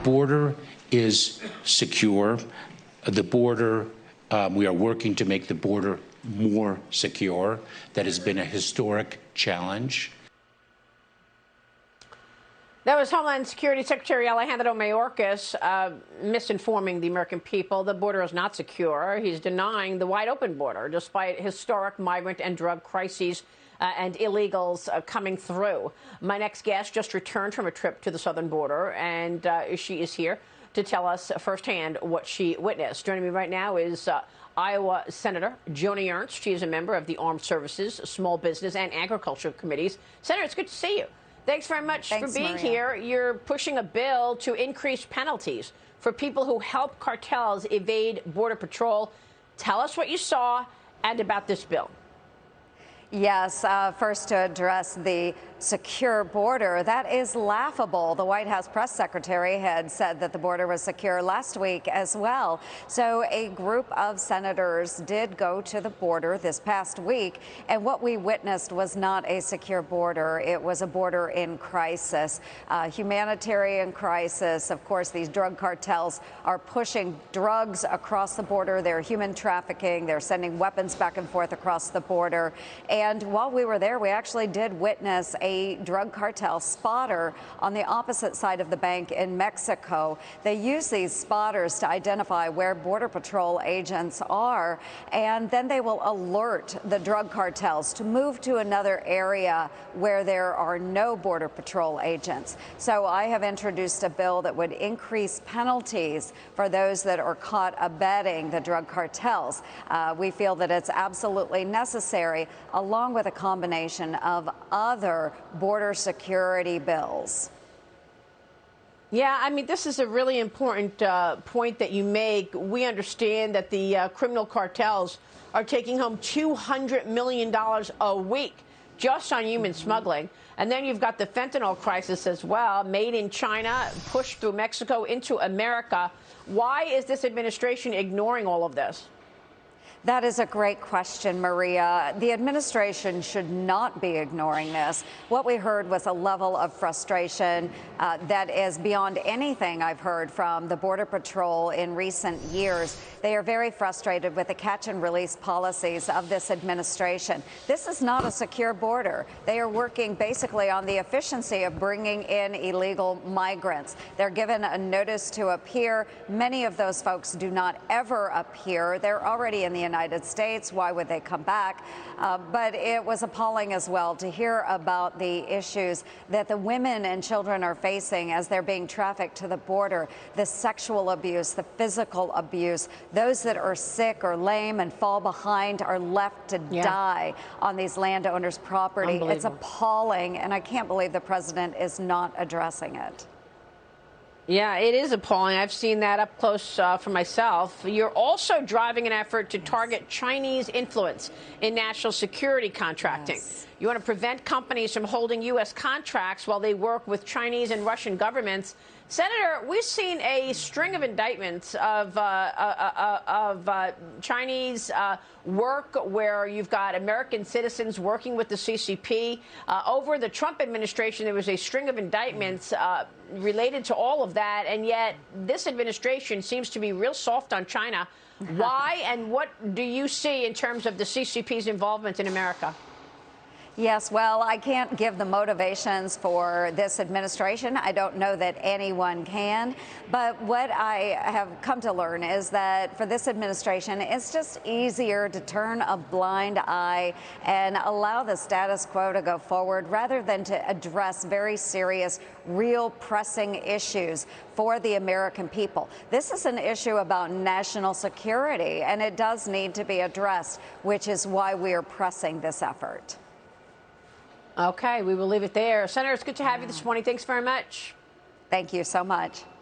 border is secure. The border, we are working to make the border more secure. That has been a historic challenge. That was Homeland Security Secretary Alejandro Mayorkas misinforming the American people. The border is not secure. He's denying the wide open border, despite historic migrant and drug crises and illegals coming through. My next guest just returned from a trip to the southern border, and she is here to tell us firsthand what she witnessed. Joining me right now is Iowa Senator Joni Ernst. She is a member of the Armed Services, Small Business, and Agriculture Committees. Senator, it's good to see you. Thanks very much for being here. You're pushing a bill to increase penalties for people who help cartels evade Border Patrol. Tell us what you saw and about this bill. Yes, first to address the secure border, that is laughable. The White House press secretary had said that the border was secure last week as well. So a group of senators did go to the border this past week, and what we witnessed was not a secure border. It was a border in crisis, humanitarian crisis. Of course, these drug cartels are pushing drugs across the border. They're human trafficking. They're sending weapons back and forth across the border. And while we were there, we actually did witness a drug cartel spotter on the opposite side of the bank in Mexico. They use these spotters to identify where Border Patrol agents are, and then they will alert the drug cartels to move to another area where there are no Border Patrol agents. So I have introduced a bill that would increase penalties for those that are caught abetting the drug cartels. We feel that it's absolutely necessary, along with a combination of other border security bills. Yeah, I mean, this is a really important point that you make. We understand that the criminal cartels are taking home $200 million a week just on human smuggling. And then you've got the fentanyl crisis as well, made in China, pushed through Mexico into America. Why is this administration ignoring all of this? That is a great question, Maria. The administration should not be ignoring this. What we heard was a level of frustration that is beyond anything I've heard from the Border Patrol in recent years. They are very frustrated with the catch and release policies of this administration. This is not a secure border. They are working basically on the efficiency of bringing in illegal migrants. They're given a notice to appear. Many of those folks do not ever appear. They're already in the United States. Why would they come back? But it was appalling as well to hear about the issues that the women and children are facing as they're being trafficked to the border, the sexual abuse, the physical abuse. Those that are sick or lame and fall behind are left to die on these landowners' property. It's appalling, and I can't believe the president is not addressing it. Yeah, it is appalling. I've seen that up close for myself. You're also driving an effort to target Chinese influence in national security contracting. Yes. You want to prevent companies from holding U.S. contracts while they work with Chinese and Russian governments. Senator, we've seen a string of indictments of Chinese work where you've got American citizens working with the CCP. Over the Trump administration, there was a string of indictments related to all of that, and yet this administration seems to be real soft on China. Why, and what do you see in terms of the CCP's involvement in America? Yes, well, I can't give the motivations for this administration. I don't know that anyone can. But what I have come to learn is that for this administration, it's just easier to turn a blind eye and allow the status quo to go forward rather than to address very serious, real pressing issues for the American people. This is an issue about national security, and it does need to be addressed, which is why we are pressing this effort. Okay, we will leave it there. Senator, it's good to have you this morning. Thanks very much. Thank you so much.